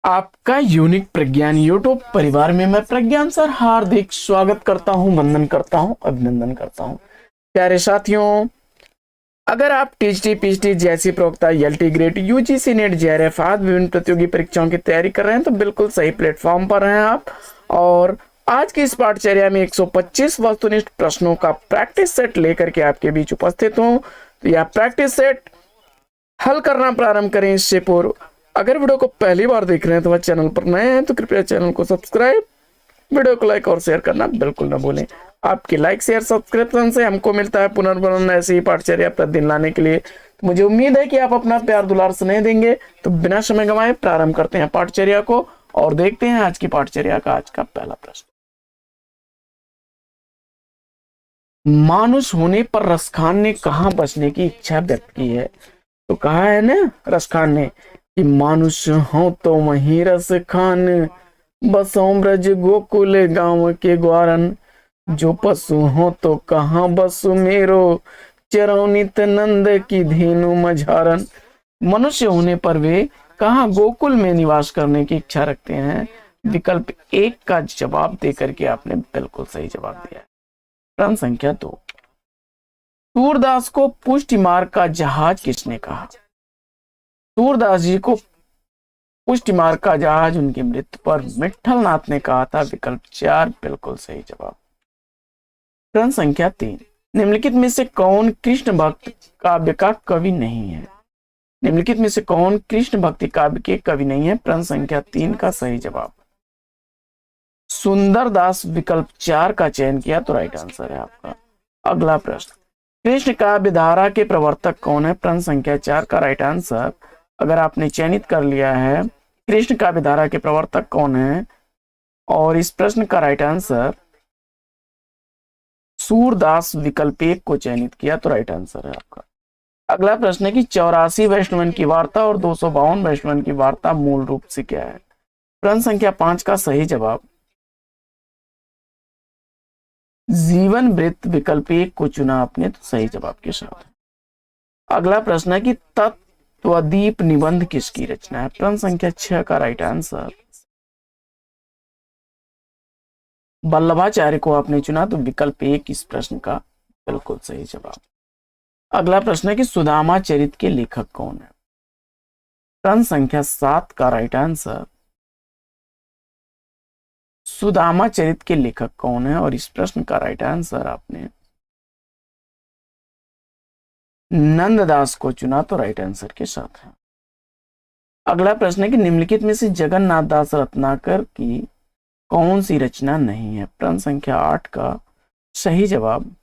आपका यूनिक प्रज्ञान यूट्यूब परिवार में मैं प्रज्ञान सर हार्दिक स्वागत करता हूं, वंदन करता हूं, अभिनंदन करता हूं। प्यारे साथियों, अगर आप टीजीटी पीजीटी जैसी प्रोक्ता LT grade UGC net JRF आदि विभिन्न प्रतियोगी परीक्षाओं की तैयारी कर रहे हैं तो बिल्कुल सही प्लेटफॉर्म पर हैं आप। और आज की इस पाठचर्या में 125 वस्तुनिष्ठ प्रश्नों का प्रैक्टिस सेट लेकर के आपके बीच उपस्थित हूं। तो यह प्रैक्टिस सेट हल करना प्रारंभ करें इससे पूर्व अगर वीडियो को पहली बार देख रहे हैं तो वह चैनल पर नए हैं तो कृपया चैनल को सब्सक्राइब, वीडियो को लाइक और शेयर करना बिल्कुल न भूलें। आपके लाइक शेयर सब्सक्रिप्शन से हमको मिलता है पुनर्बन ऐसी ही पाठचर्या प्रतिदिन लाने के लिए। तो मुझे उम्मीद है कि आप अपना प्यार दुलार स्नेह देंगे। तो बिना समय गंवाए प्रारंभ करते हैं पाठचर्या को और देखते हैं आज की पाठचर्या का आज का पहला प्रश्न। मानुष होने पर रसखान ने कहाँ बसने की इच्छा व्यक्त की है? तो कहा है ना रसखान ने कि मानुष हो तो वहीं रस खान, बसों ब्रज गोकुल गांव के ग्वारन, जो पशु हो तो कहाँ बसु मेरो, चरौ नित नंद की धेनु मझारन। मनुष्य होने पर वे कहाँ गोकुल में निवास करने की इच्छा रखते हैं? विकल्प एक का जवाब देकर के आपने बिल्कुल सही जवाब दिया है। प्रश्न संख्या 2, सूरदास को पुष्टि मार्ग का जहाज किसने कहा? सूरदास जी को पुष्टि मार्ग का जहाज उनकी मृत्यु पर विट्ठल नाथ ने कहा था। विकल्प 4 बिल्कुल सही जवाब। प्रश्न संख्या 3, निम्नलिखित में से कौन कृष्ण भक्त काव्य का कवि नहीं है? निम्नलिखित में से कौन कृष्ण भक्ति काव्य के कवि नहीं है? प्रश्न संख्या 3 का सही जवाब सुंदर दास। विकल्प 4 का चयन किया तो राइट आंसर है आपका। अगला प्रश्न, कृष्ण काव्य धारा के प्रवर्तक कौन है? प्रश्न संख्या 4 का राइट आंसर अगर आपने चयनित कर लिया है कृष्ण काव्य धारा के प्रवर्तक कौन है और इस प्रश्न का राइट आंसर सूरदास, विकल्प 1 को चयनित किया तो राइट आंसर है आपका। अगला प्रश्न है कि 84 वैष्णवन की वार्ता और 252 वैष्णवन की वार्ता मूल रूप से क्या है? प्रश्न संख्या 5 का सही जवाब जीवन वृत्त, विकल्प 1 को चुना आपने तो सही जवाब के साथ। अगला प्रश्न है कि तत्वदीप निबंध किसकी रचना है? प्रश्न संख्या 6 का राइट आंसर वल्लभाचार्य को आपने चुना तो विकल्प 1 इस प्रश्न का बिल्कुल सही जवाब। अगला प्रश्न है कि सुदामा चरित के लेखक कौन है? प्रश्न संख्या 7 का राइट आंसर सुदामा चरित के लेखक कौन है और इस प्रश्न का राइट आंसर आपने नंददास को चुना तो राइट आंसर के साथ है। अगला प्रश्न है कि निम्नलिखित में से जगन्नाथ दास रत्नाकर की कौन सी रचना नहीं है? प्रश्न संख्या 8 का सही जवाब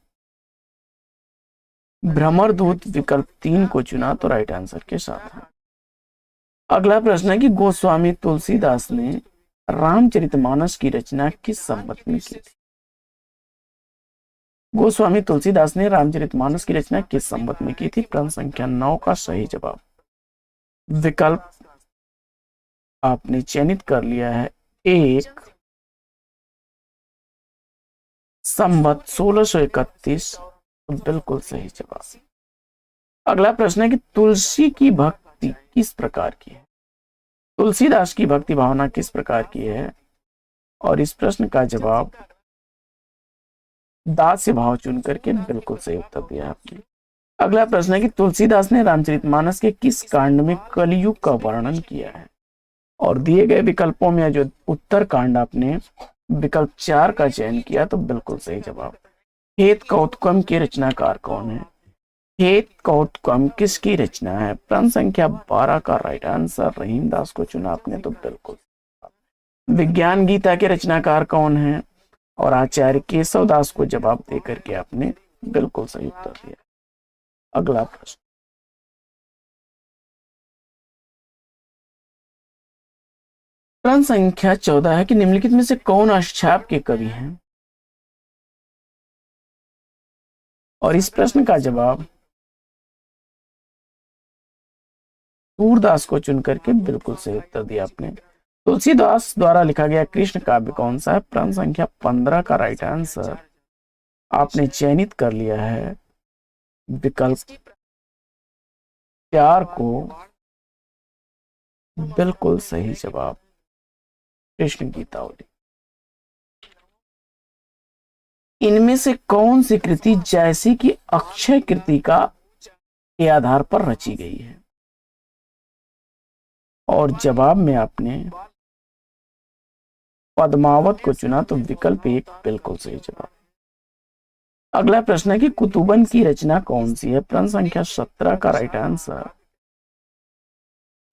भ्रमरदूत, विकल्प 3 को चुना तो राइट आंसर के साथ है। अगला प्रश्न है कि गोस्वामी तुलसीदास ने रामचरितमानस की रचना किस संवत में की थी? गोस्वामी तुलसीदास ने रामचरितमानस की रचना किस संवत में की थी? प्रश्न संख्या 9 का सही जवाब विकल्प आपने चयनित कर लिया है 1 संवत 1631 तो बिल्कुल सही जवाब। अगला प्रश्न है कि तुलसी की भक्ति किस प्रकार की है? तुलसीदास की भक्ति भावना किस प्रकार की है और इस प्रश्न का जवाब दास्य भाव चुन करके बिल्कुल सही उत्तर दिया आपने। अगला प्रश्न है कि तुलसीदास ने रामचरितमानस के किस कांड में कलयुग का वर्णन किया है और दिए गए विकल्पों में जो उत्तर कांड आपने विकल्प 4 का चयन किया तो बिल्कुल सही जवाब। हेत कौतुकम के रचनाकार कौन है? हेत कौतुकम किसकी रचना है? प्रश्न संख्या 12 का राइट आंसर रहीम दास को चुना आपने तो बिल्कुल। विज्ञान गीता के रचनाकार कौन है और आचार्य केशव दास को जवाब देकर के आपने बिल्कुल सही उत्तर दिया। अगला प्रश्न, प्रश्न संख्या 14 है कि निम्नलिखित में से कौन अष्टछाप के कवि हैं और इस प्रश्न का जवाब सूरदास को चुन करके बिल्कुल सही उत्तर दिया आपने। तुलसीदास द्वारा लिखा गया कृष्ण काव्य कौन सा है? प्रश्न संख्या 15 का राइट आंसर आपने चयनित कर लिया है विकल्प 4 को बिल्कुल सही जवाब। कृष्ण गीतावली। इनमें से कौन सी कृति जैसी कि अक्षय कृति का के आधार पर रची गई है? और जवाब में आपने पद्मावत को चुना तो विकल्प एक बिल्कुल सही जवाब। अगला प्रश्न है कि कुतुबन की रचना कौन सी है? प्रश्न संख्या 17 का राइट आंसर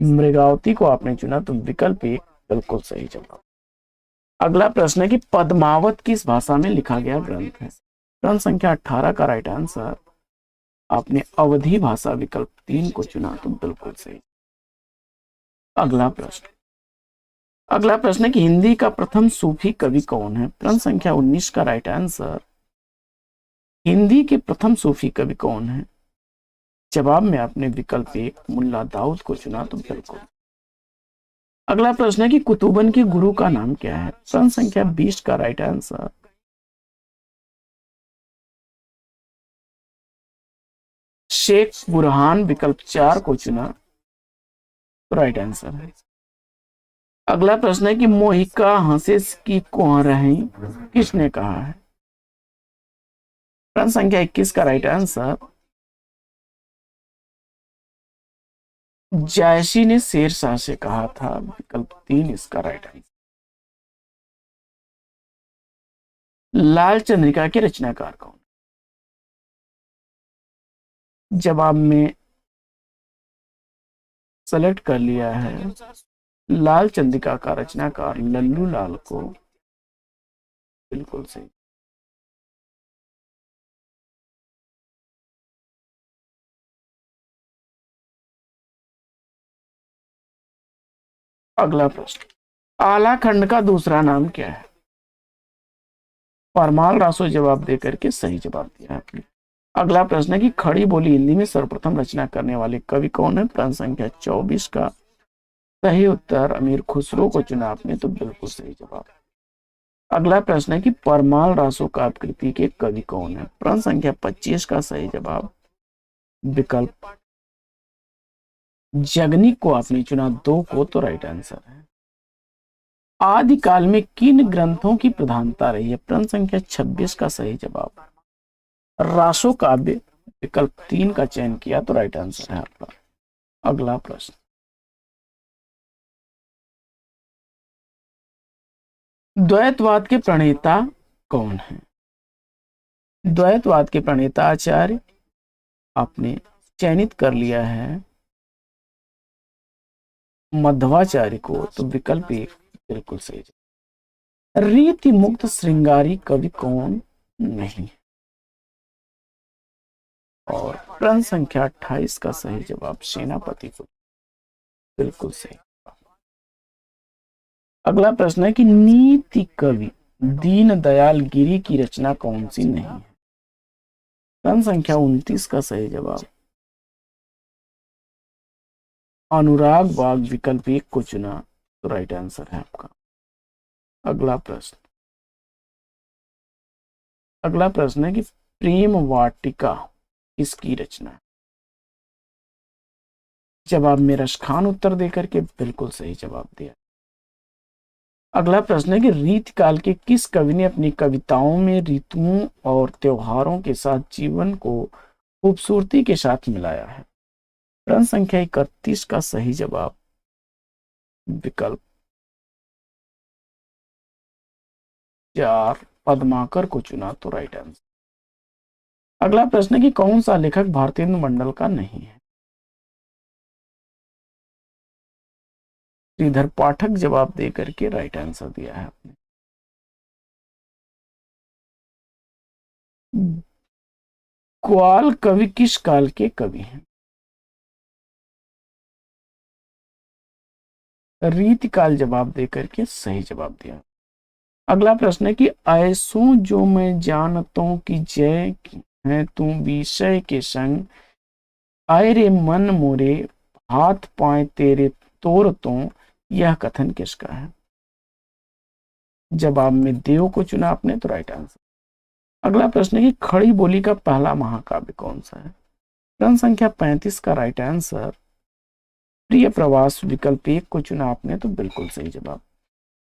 मृगावती को आपने चुना तो विकल्प एक बिल्कुल सही जवाब। अगला प्रश्न है कि पद्मावत किस भाषा में लिखा गया ग्रंथ है? प्रश्न संख्या 18 का राइट आंसर आपने अवधी भाषा विकल्प 3 को चुना तो बिल्कुल सही। अगला प्रश्न है कि हिंदी का प्रथम सूफी कवि कौन है? प्रश्न संख्या 19 का राइट आंसर हिंदी के प्रथम सूफी कवि कौन है? जवाब में आपने विकल्प एक मुल्ला दाऊद को चुना तो बिल्कुल। अगला प्रश्न है कि कुतुबन के गुरु का नाम क्या है? प्रश्न संख्या 20 का राइट आंसर शेख बुरहान विकल्प 4 को चुना तो राइट आंसर है। अगला प्रश्न है कि मोहिका हंसे की कुंवर रही किसने कहा है? प्रश्न संख्या 21 का राइट आंसर जायसी ने शेरशाह से कहा था, विकल्प 3 इसका राइट आंसर। लाल चंद्रिका के रचनाकार कौन? जवाब में सेलेक्ट कर लिया है लाल चंद्रिका का रचनाकार लल्लू लाल को, बिल्कुल सही। अगला प्रश्न, आला खंड का दूसरा नाम क्या है? परमाल रासो जवाब देकर के सही जवाब दिया आपने। अगला प्रश्न है कि खड़ी बोली हिंदी में सर्वप्रथम रचना करने वाले कवि कौन है? प्रश्न संख्या 24 का सही उत्तर अमीर खुसरो को चुना आपने तो बिल्कुल सही जवाब। अगला प्रश्न है कि परमाल रासो काव्य कृति के कवि कौन है? प्रश्न संख्या 25 का सही जवाब विकल्प जगनी को आपने चुना 2 को तो राइट आंसर है। आदिकाल में किन ग्रंथों की प्रधानता रही है? प्रश्न संख्या 26 का सही जवाब रासो काव्य विकल्प 3 का चयन किया तो राइट आंसर है आपका। अगला प्रश्न, द्वैतवाद के प्रणेता कौन है? द्वैतवाद के प्रणेता आचार्य आपने चयनित कर लिया है मध्वाचार्य को तो विकल्प एक बिल्कुल सही। रीति मुक्त श्रृंगारी कवि कौन नहीं? और प्रश्न संख्या 28 का सही जवाब सेनापति को, बिल्कुल सही। अगला प्रश्न है कि नीति कवि दीन दयाल गिरी की रचना कौन सी नहीं है? प्रश्न संख्या 29 का सही जवाब अनुराग बाग विकल्प 1 को चुना तो राइट आंसर है आपका। अगला प्रश्न है कि प्रेम वाटिका किसकी रचना है? जवाब में रसखान उत्तर देकर के बिल्कुल सही जवाब दिया। अगला प्रश्न है कि रीतकाल के किस कवि ने अपनी कविताओं में ऋतुओं और त्योहारों के साथ जीवन को खूबसूरती के साथ मिलाया है? प्रश्न संख्या 31 का सही जवाब विकल्प 4 पद्माकर को चुना तो राइट आंसर। अगला प्रश्न है कि कौन सा लेखक भारतेंदु मंडल का नहीं है? श्रीधर पाठक जवाब दे करके राइट आंसर दिया है आपने। ग्वाल कवि किस काल के कवि हैं? रीतिकाल जवाब दे करके सही जवाब दिया। अगला प्रश्न है कि ऐसो जो मैं जानतों की जय है तू विषय के संग आए रे मन मोरे हाथ पाए तेरे तोर तो, यह कथन किसका है? जवाब में देव को चुना आपने तो राइट आंसर। अगला प्रश्न है कि खड़ी बोली का पहला महाकाव्य कौन सा है? प्रश्न संख्या 35 का राइट आंसर प्रिय प्रवास विकल्प 1 को चुना आपने तो बिल्कुल सही जवाब।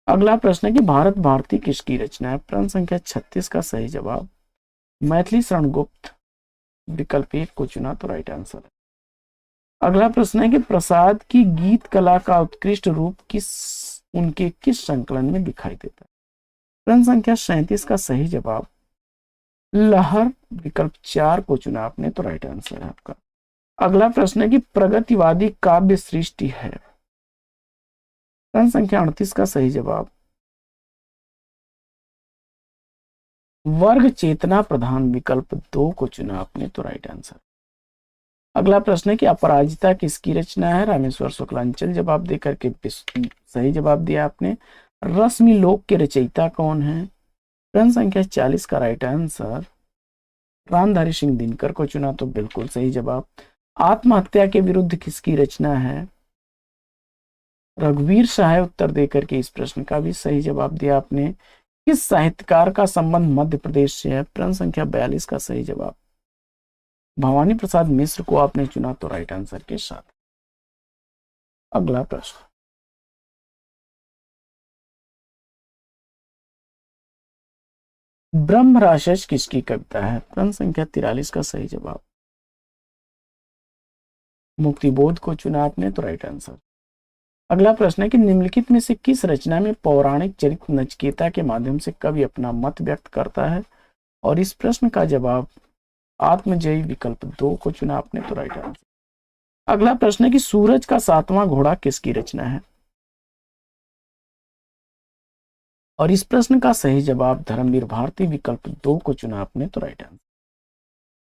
अगला प्रश्न है कि भारत भारती किसकी रचना है? प्रश्न संख्या 36 का सही जवाब मैथिली शरण गुप्त विकल्प 1 को चुना तो राइट आंसर है। अगला प्रश्न है कि प्रसाद की गीत कला का उत्कृष्ट रूप उनके किस संकलन में दिखाई देता है? प्रश्न संख्या 37 का सही जवाब लहर विकल्प 4 को चुना आपने तो राइट आंसर है आपका। अगला प्रश्न है कि प्रगतिवादी काव्य सृष्टि है? प्रश्न संख्या 38 का सही जवाब वर्ग चेतना प्रधान विकल्प 2 को चुना आपने तो राइट आंसर। अगला प्रश्न है कि अपराजिता किसकी रचना है? रामेश्वर शुक्लांचल जवाब देकर के सही जवाब दिया आपने। रश्मि लोक के रचयिता कौन है? प्रश्न संख्या 40 का राइट आंसर रामधारी सिंह दिनकर को चुना तो बिल्कुल सही जवाब। आत्महत्या के विरुद्ध किसकी रचना है? रघुवीर शाह उत्तर देकर के इस प्रश्न का भी सही जवाब दिया आपने। किस साहित्यकार का संबंध मध्य प्रदेश से है? प्रश्न संख्या 42 का सही जवाब भवानी प्रसाद मिश्र को आपने चुना तो राइट आंसर के साथ। अगला प्रश्न, ब्रह्म राक्षस किसकी कविता है? प्रश्न संख्या 43 का सही जवाब मुक्तिबोध को चुना आपने तो राइट आंसर। अगला प्रश्न है कि निम्नलिखित में से किस रचना में पौराणिक चरित्र नचिकेता के माध्यम से कवि अपना मत व्यक्त करता है? और इस प्रश्न का जवाब आत्मजयी विकल्प 2 को चुना आपने तो राइट आंसर। अगला प्रश्न है कि सूरज का 7वां घोड़ा किसकी रचना है? और इस प्रश्न का सही जवाब धर्मवीर भारती विकल्प 2 को चुना आपने तो राइट आंसर।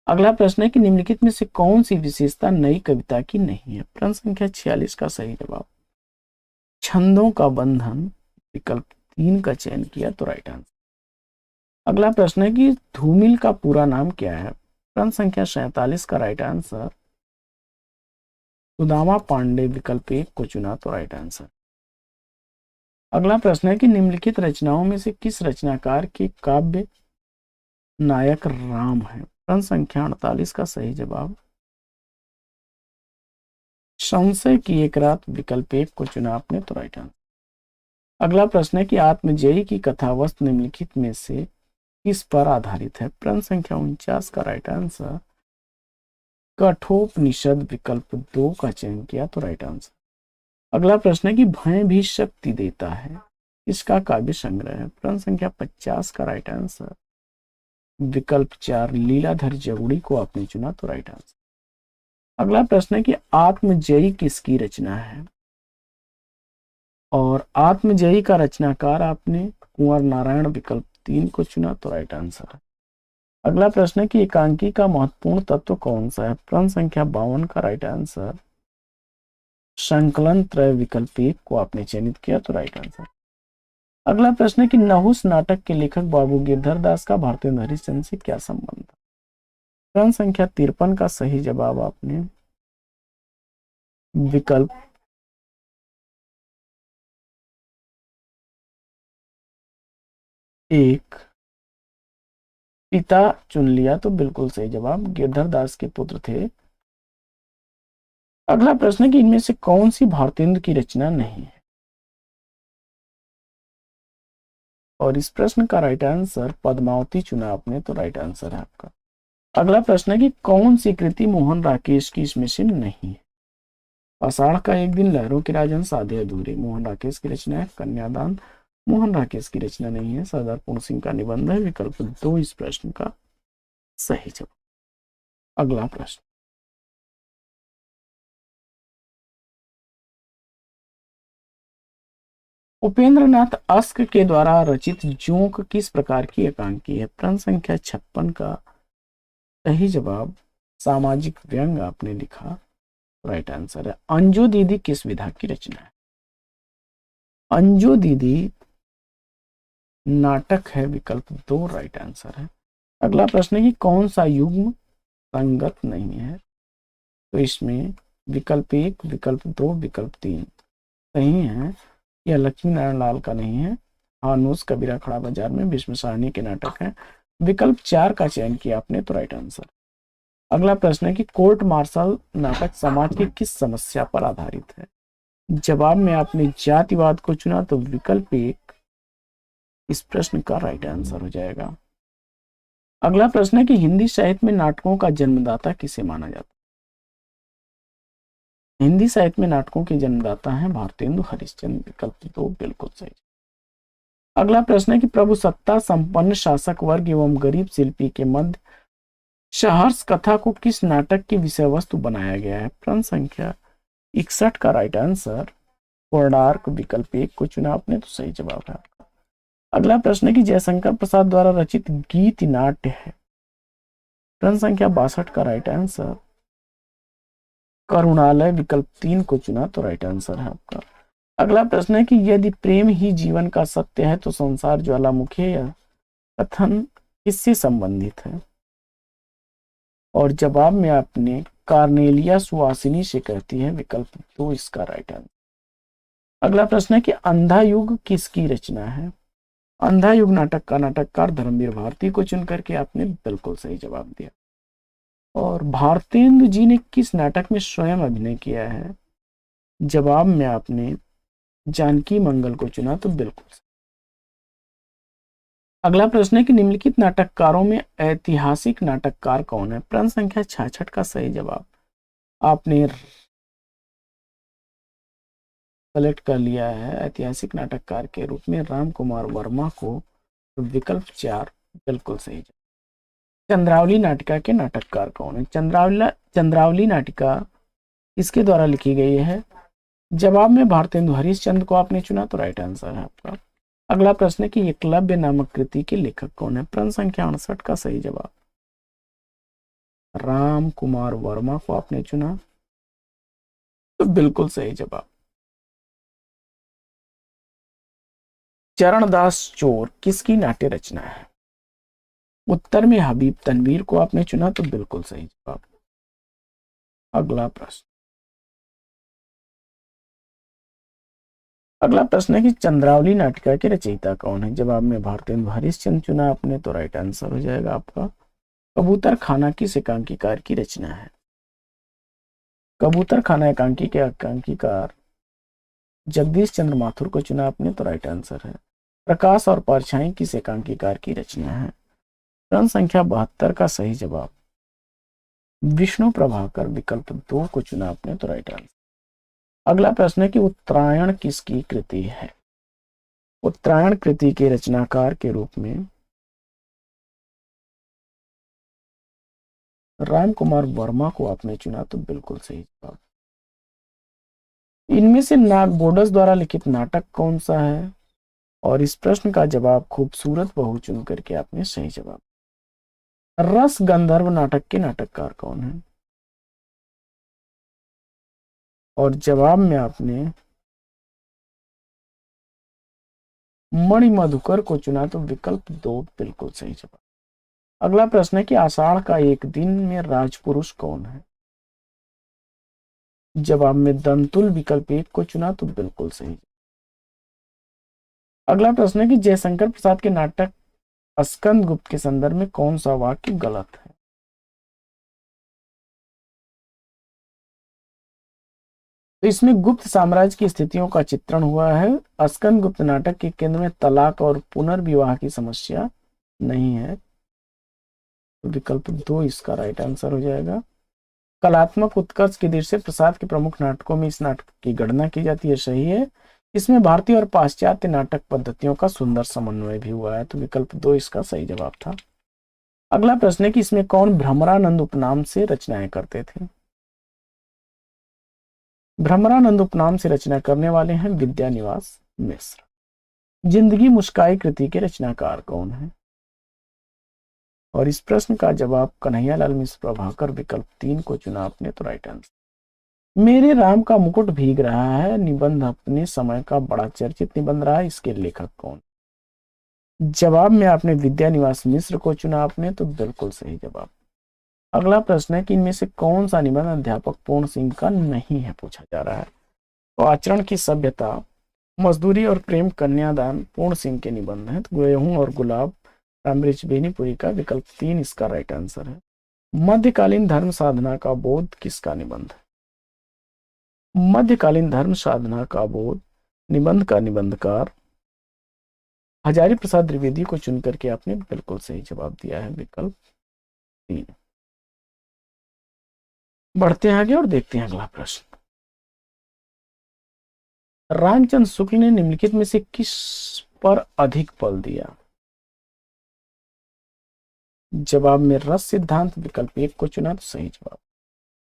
अगला प्रश्न है कि निम्नलिखित में से कौन सी विशेषता नई कविता की नहीं है? प्रश्न संख्या 46 का सही जवाब छंदों का बंधन विकल्प 3 का चयन किया तो राइट आंसर। अगला प्रश्न है कि धूमिल का पूरा नाम क्या है? प्रश्न संख्या 47 का राइट आंसर सुदामा पांडे विकल्प 1 को चुना तो राइट आंसर। अगला प्रश्न है कि निम्नलिखित रचनाओं में से किस रचनाकार के काव्य नायक राम है? प्रश्न संख्या 48 का सही जवाब संशय की एक रात विकल्प 1 को चुना आपने तो राइट आंसर। अगला प्रश्न है कि आत्मजयी की कथावस्तु निम्नलिखित में से किस पर आधारित है? प्रश्न संख्या 49 का राइट आंसर कठोपनिषद विकल्प 2 का चयन किया तो राइट आंसर। अगला प्रश्न है कि भय भी शक्ति देता है इसका काव्य संग्रह है? प्रश्न संख्या 50 का राइट आंसर विकल्प 4 लीलाधर जगुड़ी को आपने चुना तो राइट आंसर। अगला प्रश्न है कि आत्मजयी किसकी रचना है? और आत्मजयी का रचनाकार आपने कुंवर नारायण विकल्प 3 को चुना तो राइट आंसर है। अगला प्रश्न है कि एकांकी का महत्वपूर्ण तत्व कौन सा है? प्रश्न संख्या 52 का राइट आंसर संकलन त्रय विकल्प 1 को आपने चयनित किया तो राइट आंसर। अगला प्रश्न है कि नहुस नाटक के लेखक बाबू गिरधर दास का भारतेंदु हरिश्चंद्र से क्या संबंध था? प्रश्न संख्या 53 का सही जवाब आपने विकल्प एक पिता चुन लिया तो बिल्कुल सही जवाब गिरधर दास के पुत्र थे। अगला प्रश्न है कि इनमें से कौन सी भारतेंदु की रचना नहीं है? और इस प्रश्न का राइट आंसर पद्मावती चुना आपने तो राइट आंसर है आपका। अगला प्रश्न है कि कौन सी कृति मोहन राकेश की इसमें से नहीं है? आषाढ़ का एक दिन, लहरों के राजहंस, आधे अधूरे मोहन राकेश की रचना है। कन्यादान मोहन राकेश की रचना नहीं है। सरदार पूर्ण सिंह का निबंध है विकल्प 2 इस प्रश्न का सही जवाब। अगला प्रश्न, उपेंद्रनाथ अस्क के द्वारा रचित जोंक किस प्रकार की एकांकी है? प्रश्न संख्या 56 का सही जवाब सामाजिक व्यंग आपने लिखा राइट आंसर है। अंजू दीदी किस विधा की रचना है? अंजू दीदी नाटक है विकल्प 2 राइट आंसर है। अगला प्रश्न है कि कौन सा युग्म संगत नहीं है? तो इसमें विकल्प 1 विकल्प 2 विकल्प 3 सही है। यह लक्ष्मी नारायण लाल का नहीं है। हानूस कबीरा खड़ा बाजार में भीष्म सारणी के नाटक है। विकल्प 4 का चयन किया आपने तो राइट आंसर। अगला प्रश्न है कि कोर्ट मार्शल नाटक समाज की किस समस्या पर आधारित है? जवाब में आपने जातिवाद को चुना तो विकल्प 1 इस प्रश्न का राइट आंसर हो जाएगा। अगला प्रश्न है कि हिंदी साहित्य में नाटकों का जन्मदाता किसे माना जाता है? हिंदी साहित्य में नाटकों के जन्मदाता हैं भारतेंदु हरिश्चंद्र। विकल्प 2 बिल्कुल सही। अगला प्रश्न है कि प्रभुसत्ता संपन्न शासक वर्ग एवं गरीब शिल्पी के मध्य सहर्ष कथा को किस नाटक की विषय वस्तु बनाया गया है? प्रश्न संख्या 61 का राइट आंसर कोणार्क विकल्प 1 को चुना आपने, तो सही जवाब है आपका। अगला प्रश्न है कि जयशंकर प्रसाद द्वारा रचित गीत नाट्य है। प्रश्न संख्या 62 का राइट आंसर करुणालय विकल्प 3 को चुना, तो राइट आंसर है आपका। अगला प्रश्न है कि यदि प्रेम ही जीवन का सत्य है तो संसार ज्वालामुखी या कथन किससे संबंधित है? और जवाब में आपने कार्नेलिया सुहासिनी से कहती है। विकल्प 2 इसका राइट आंसर। अगला प्रश्न है कि अंधा युग किसकी रचना है? अंधा युग नाटक का नाटककार धर्मवीर भारती को चुन करके आपने बिल्कुल सही जवाब दिया। और भारतेंदु जी ने किस नाटक में स्वयं अभिनय किया है? जवाब में आपने जानकी मंगल को चुना, तो बिल्कुल सही। अगला प्रश्न है कि निम्नलिखित नाटककारों में ऐतिहासिक नाटककार कौन है? प्रश्न संख्या 66 का सही जवाब आपने सेलेक्ट कर लिया है ऐतिहासिक नाटककार के रूप में राम कुमार वर्मा को, तो विकल्प 4 बिल्कुल सही। चंद्रावली नाटिका के नाटककार कौन है? चंद्रावली नाटिका किसके द्वारा लिखी गई है? जवाब में भारतेंदु हरिश्चंद्र को आपने चुना, तो राइट आंसर है आपका। अगला प्रश्न है कि एकलव्य नामक कृति के लेखक कौन है? प्रश्न संख्या 68 का सही जवाब राम कुमार वर्मा को आपने चुना, तो बिल्कुल सही जवाब। चरणदास चोर किसकी नाट्य रचना है? उत्तर में हबीब तनवीर को आपने चुना, तो बिल्कुल सही जवाब। अगला प्रश्न है कि चंद्रावली नाटिका के रचयिता कौन है? जवाब में भारतेंदु हरिश्चंद्र चुना आपने, तो राइट आंसर हो जाएगा आपका। कबूतर खाना किस एकांकीकार की रचना है? कबूतर खाना एकांकी के एकांकीकार जगदीश चंद्र माथुर को चुना आपने, तो राइट आंसर है। प्रकाश और परछाई किस एकांकीकार की रचना है? प्रश्न संख्या 72 का सही जवाब विष्णु प्रभाकर विकल्प 2 को चुना आपने, तो राइट आंसर। अगला प्रश्न है कि उत्तरायण किसकी कृति है? उत्तरायण कृति के रचनाकार के रूप में राम कुमार वर्मा को आपने चुना, तो बिल्कुल सही जवाब। इनमें से नागबोडस द्वारा लिखित नाटक कौन सा है? और इस प्रश्न का जवाब खूबसूरत बहू चुन करके आपने सही जवाब। रस गंधर्व नाटक के नाटककार कौन है? और जवाब में आपने मणि मधुकर को चुना, तो विकल्प 2 बिल्कुल सही जवाब। अगला प्रश्न है कि आषाढ़ का एक दिन में राजपुरुष कौन है? जवाब में दंतुल विकल्प 1 को चुना, तो बिल्कुल सही। अगला प्रश्न है कि जयशंकर प्रसाद के नाटक स्कंद गुप्त के संदर्भ में कौन सा वाक्य गलत है? तो इसमें गुप्त साम्राज्य की स्थितियों का चित्रण हुआ है। स्कंद गुप्त नाटक के केंद्र में तलाक और पुनर्विवाह की समस्या नहीं है, तो विकल्प 2 इसका राइट आंसर हो जाएगा। कलात्मक उत्कर्ष की दृष्टि से प्रसाद के प्रमुख नाटकों में इस नाटक की गणना की जाती है, सही है। इसमें भारतीय और पाश्चात्य नाटक पद्धतियों का सुंदर समन्वय भी हुआ है, तो विकल्प 2 इसका सही जवाब था। अगला प्रश्न है कि इसमें कौन भ्रमरानंद उपनाम से रचनाएं करते थे? भ्रमरानंद उपनाम से रचना करने वाले हैं विद्यानिवास मिश्र। जिंदगी मुस्काई कृति के रचनाकार कौन है? और इस प्रश्न का जवाब कन्हैयालाल मिश्र प्रभाकर विकल्प 3 को चुना आपने, तो राइट आंसर। मेरे राम का मुकुट भीग रहा है निबंध अपने समय का बड़ा चर्चित निबंध रहा है, इसके लेखक कौन? जवाब में आपने विद्यानिवास मिश्र को चुना आपने, तो बिल्कुल सही जवाब। अगला प्रश्न है कि इनमें से कौन सा निबंध अध्यापक पूर्ण सिंह का नहीं है, पूछा जा रहा है। तो आचरण की सभ्यता, मजदूरी और प्रेम कन्यादान पूर्ण सिंह के निबंध हैं। तो गेहूं और गुलाब रामबृक्ष बेनीपुरी का विकल्प 3 इसका राइट आंसर है। मध्यकालीन धर्म साधना का बोध किसका निबंध है? मध्यकालीन धर्म साधना का बोध निबंध का निबंधकार हजारी प्रसाद द्विवेदी को चुन करके आपने बिल्कुल सही जवाब दिया है, विकल्प 3। बढ़ते हैं आगे और देखते हैं अगला प्रश्न। रामचंद्र शुक्ल ने निम्नलिखित में से किस पर अधिक बल दिया? जवाब में रस सिद्धांत, विकल्प 1 को चुना तो सही जवाब।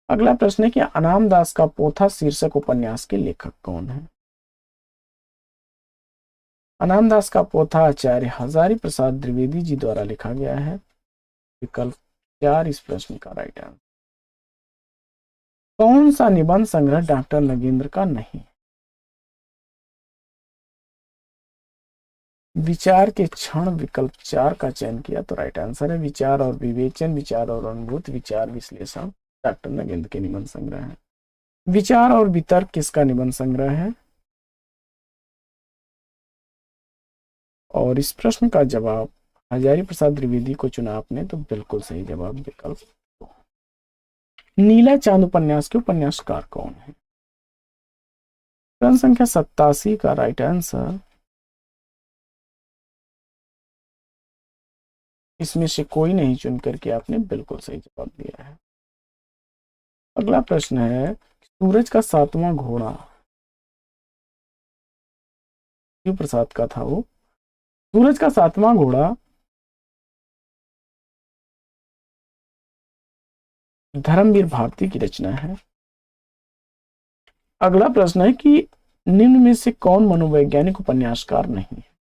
अगला प्रश्न है कि अनाम दास का पोथा शीर्षक उपन्यास के लेखक कौन है? अनाम दास का पोथा आचार्य हजारी प्रसाद द्विवेदी जी द्वारा लिखा गया है, विकल्प 4 इस प्रश्न का राइट आंसर। कौन सा निबंध संग्रह डॉक्टर नगेंद्र का नहीं? विचार के क्षण, विकल्प 4 का चयन किया तो राइट आंसर है। विचार और विवेचन, विचार और अनुभूत, विचार विश्लेषण डॉक्टर नगेंद्र के निबंध संग्रह है। विचार और वितर्क किसका निबंध संग्रह है? और इस प्रश्न का जवाब हजारी प्रसाद द्विवेदी को चुना आपने तो बिल्कुल सही जवाब, विकल्प 2। नीला चांद उपन्यास के उपन्यासकार कौन है? प्रश्न संख्या 87 का राइट आंसर, इसमें से कोई नहीं चुन करके आपने बिल्कुल सही जवाब दिया है। अगला प्रश्न है, सूरज का 7वां घोड़ा शिव प्रसाद का था वो। सूरज का 7वां घोड़ा धर्मवीर भारती की रचना है। अगला प्रश्न है कि निम्न में से कौन मनोवैज्ञानिक उपन्यासकार नहीं है?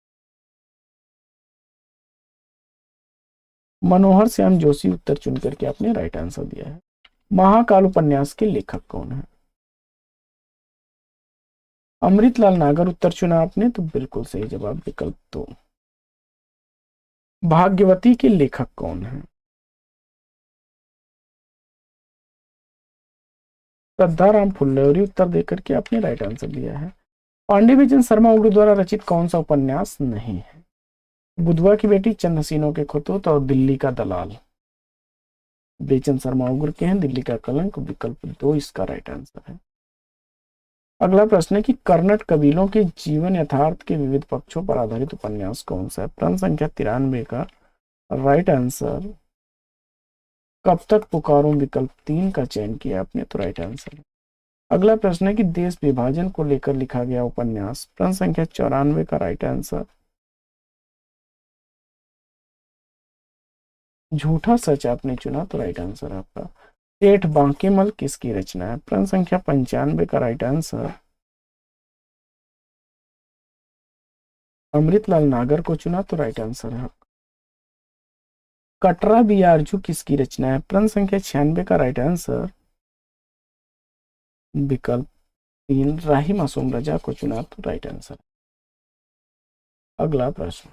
मनोहर श्याम जोशी उत्तर चुन करके आपने राइट आंसर दिया है। महाकाल उपन्यास के लेखक कौन है? अमृतलाल नागर उत्तर चुना आपने तो बिल्कुल सही जवाब, विकल्प 2। भाग्यवती के लेखक कौन है? श्रद्धाराम फुल्लेरी उत्तर देकर के आपने राइट आंसर दिया है। पांडे विजन शर्मा उग्र द्वारा रचित कौन सा उपन्यास नहीं है? बुधवा की बेटी, चंद हसीनों के खतूत और दिल्ली का दलाल। बेचन शर्मा उग्र के हैं। दिल्ली का कलंक, विकल्प 2 इसका राइट आंसर है। अगला प्रश्न है कि कर्नट कबीलों के जीवन यथार्थ के विविध पक्षों पर आधारित उपन्यास कौन सा है? प्रश्न संख्या 93 का राइट आंसर, कब तक पुकारो, विकल्प 3 का चयन किया आपने तो राइट आंसर है। अगला प्रश्न है कि देश विभाजन को लेकर लिखा गया उपन्यास। प्रश्न संख्या 94 का राइट आंसर, झूठा सच आपने चुना तो राइट आंसर आपका। सेठ बांकेमल किसकी रचना है? प्रश्न संख्या 95 का राइट आंसर, अमृतलाल नागर को चुना तो राइट आंसर है। कटरा बियारजू किसकी रचना है? प्रश्न संख्या 96 का राइट आंसर, विकल्प 3 राही मासूम रजा को चुना तो राइट आंसर। अगला प्रश्न,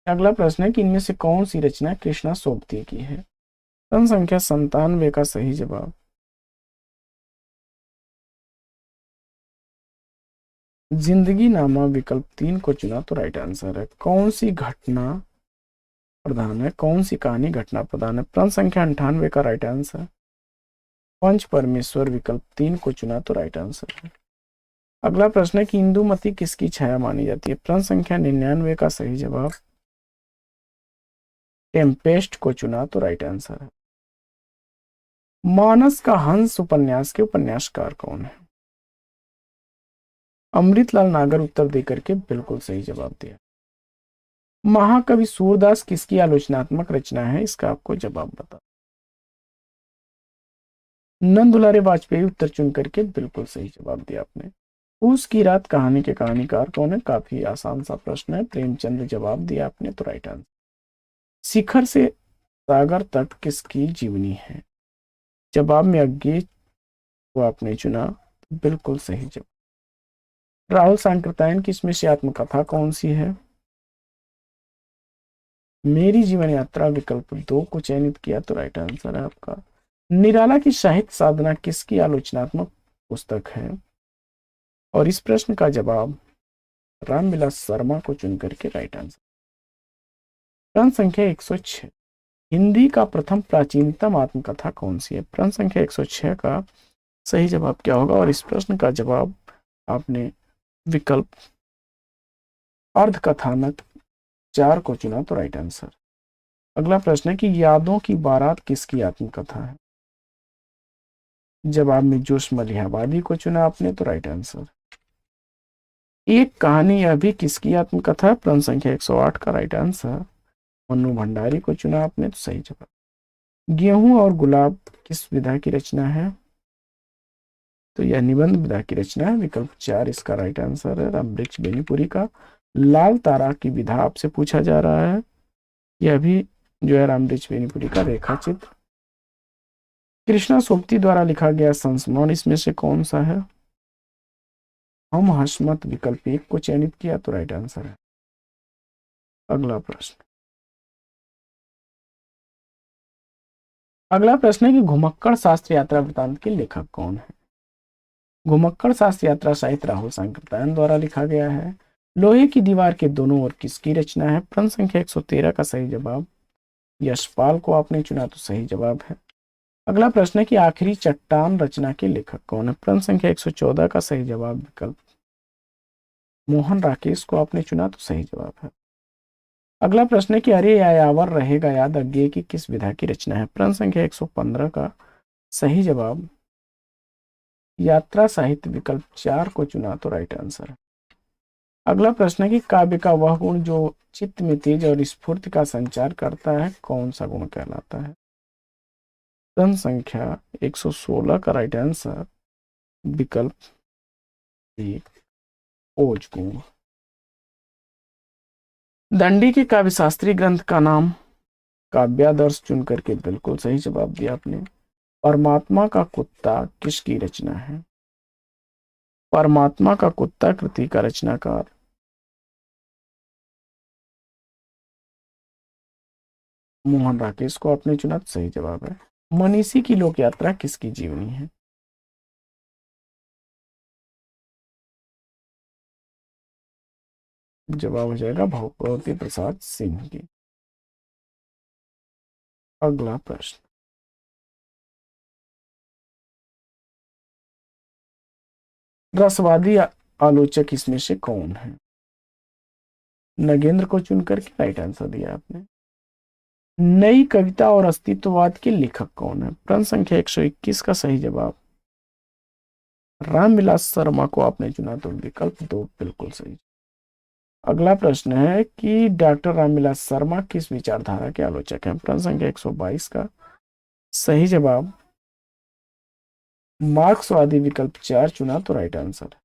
अगला प्रश्न है कि इनमें से कौन सी रचना कृष्णा सोबती की है? प्रश्न संख्या 97 का सही जवाब, जिंदगी नामा, विकल्प 3 को चुना तो राइट आंसर है। कौन सी घटना प्रधान है, कौन सी कहानी घटना प्रधान है? प्रश्न संख्या 98 का राइट आंसर, पंच परमेश्वर, विकल्प 3 को चुना तो राइट आंसर है। अगला प्रश्न है कि इंदुमती किसकी छाया मानी जाती है? प्रश्न संख्या 99 का सही जवाब, टेम्पेस्ट को चुना तो राइट आंसर है। मानस का हंस उपन्यास के उपन्यासकार कौन है? अमृतलाल नागर उत्तर देकर के बिल्कुल सही जवाब दिया। महाकवि सूरदास किसकी आलोचनात्मक रचना है? इसका आपको जवाब बता। नंद दुलारे वाजपेयी उत्तर चुन करके बिल्कुल सही जवाब दिया आपने। पूस की रात कहानी के कहानीकार कौन है? काफी आसान सा प्रश्न है, प्रेमचंद जवाब दिया आपने तो राइट आंसर। शिखर से सागर तट किसकी जीवनी है? जवाब में अज्ञे को आपने चुना, बिल्कुल सही जवाब। राहुल सांकृत्यायन की इसमें से आत्मकथा कौन सी है? मेरी जीवन यात्रा, विकल्प 2 को चयनित किया तो राइट आंसर है आपका। निराला की साहित्य साधना किसकी आलोचनात्मक पुस्तक है? और इस प्रश्न का जवाब रामविलास शर्मा को चुन करके राइट आंसर। प्रश्न संख्या 106, हिंदी का प्रथम प्राचीनतम आत्मकथा कौन सी है? प्रश्न संख्या 106 का सही जवाब क्या होगा? और इस प्रश्न का जवाब आपने विकल्प अर्धकथानक 4 को चुना तो राइट आंसर। अगला प्रश्न है कि यादों की बारात किसकी आत्मकथा है? जवाब में जोश मलिहाबादी को चुना आपने तो राइट आंसर। एक कहानी यह भी किसकी आत्मकथा है? प्रश्न संख्या 108 का राइट आंसर। मन्नू भंडारी को चुना आपने तो सही जवाब। गेहूं और गुलाब किस विधा की रचना है? तो यह निबंध विधा की रचना है। विकल्प 4 इसका राइट आंसर है। रामवृक्ष बेनीपुरी का लाल तारा की विधा आपसे पूछा जा रहा है। यह भी जो है रामवृक्ष बेनीपुरी का रेखा चित्र। कृष्णा सोबती द्वारा लिखा गया संस्मरण इसमें से कौन सा है? हम हसमत विकल्प 1 को चयनित किया तो राइट आंसर है। अगला प्रश्न है कि घुमक्कड़ शास्त्र यात्रा वृतांत के लेखक कौन है? घुमक्कड़ शास्त्र यात्रा साहित्य राहुल सांकृत्यायन द्वारा लिखा गया है। लोहे की दीवार के दोनों ओर किसकी रचना है? प्रश्न संख्या 113 का सही जवाब यशपाल को आपने चुना तो सही जवाब है। अगला प्रश्न है कि आखिरी चट्टान रचना के लेखक कौन है? प्रश्न संख्या 114 का सही जवाब विकल्प मोहन राकेश को आपने चुना तो सही जवाब है। अगला प्रश्न है कि अरे यायावर रहेगा याद अज्ञेय की किस विधा की रचना है? प्रश्न संख्या 115 का सही जवाब यात्रा साहित्य विकल्प 4 को चुना तो राइट आंसर है। अगला प्रश्न है कि काव्य का वह गुण जो चित्त में तेज और स्फूर्ति का संचार करता है कौन सा गुण कहलाता है? प्रश्न संख्या 116 का राइट आंसर विकल्प ओज गुण। दंडी के काव्य शास्त्री ग्रंथ का नाम काव्यादर्श चुन करके बिल्कुल सही जवाब दिया आपने। परमात्मा का कुत्ता किसकी रचना है? परमात्मा का कुत्ता कृति का रचनाकार मोहन राकेश को आपने चुना तो सही जवाब है। मनीषी की लोक यात्रा किसकी जीवनी है? जवाब हो जाएगा भगवती प्रसाद सिंह की। अगला प्रश्न, रसवादी आलोचक इसमें से कौन है? नगेंद्र को चुनकर के राइट आंसर दिया आपने। नई कविता और अस्तित्ववाद के लेखक कौन है? प्रश्न संख्या 121 का सही जवाब रामविलास शर्मा को आपने चुना तो विकल्प 2 बिल्कुल सही। अगला प्रश्न है कि डॉक्टर रामविलास शर्मा किस विचारधारा के आलोचक हैं? प्रश्न संख्या 122 का सही जवाब मार्क्सवादी विकल्प 4 चुना तो राइट आंसर।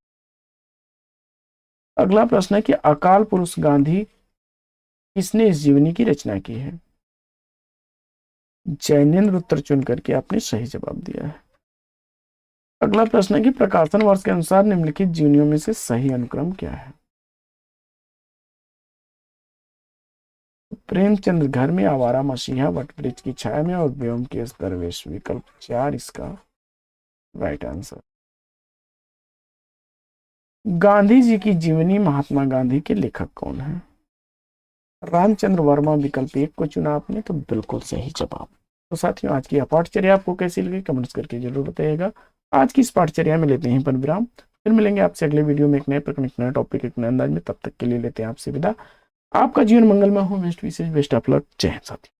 अगला प्रश्न है कि अकाल पुरुष गांधी किसने इस जीवनी की रचना की है? जैनेन्द्र उत्तर चुन करके आपने सही जवाब दिया है। अगला प्रश्न है कि प्रकाशन वर्ष के अनुसार निम्नलिखित जीवनियों में से सही अनुक्रम क्या है? प्रेमचंद्र घर में, आवारा मसीहा, वटवृक्ष की छाया में और व्योमकेश दरवेश विकल्प 4 इसका राइट आंसर। गांधी जी की जीवनी महात्मा गांधी के लेखक कौन है? रामचंद्र वर्मा विकल्प 1 को चुना आपने तो बिल्कुल सही जवाब। तो साथियों आज की पाठचर्या आपको कैसी लगी कमेंट्स करके जरूर बताइएगा। आज की इस पाठचर्या में लेते हैं पर विराम, फिर मिलेंगे आपसे अगले वीडियो में एक नए प्रकरण, एक नए टॉपिक, एक नए अंदाज में। तब तक के लिए लेते हैं आपसे विदा। आपका जीवन मंगलमय हो। बेस्ट विशेष बेस्ट ऑफ लक। जय हिंद साथी।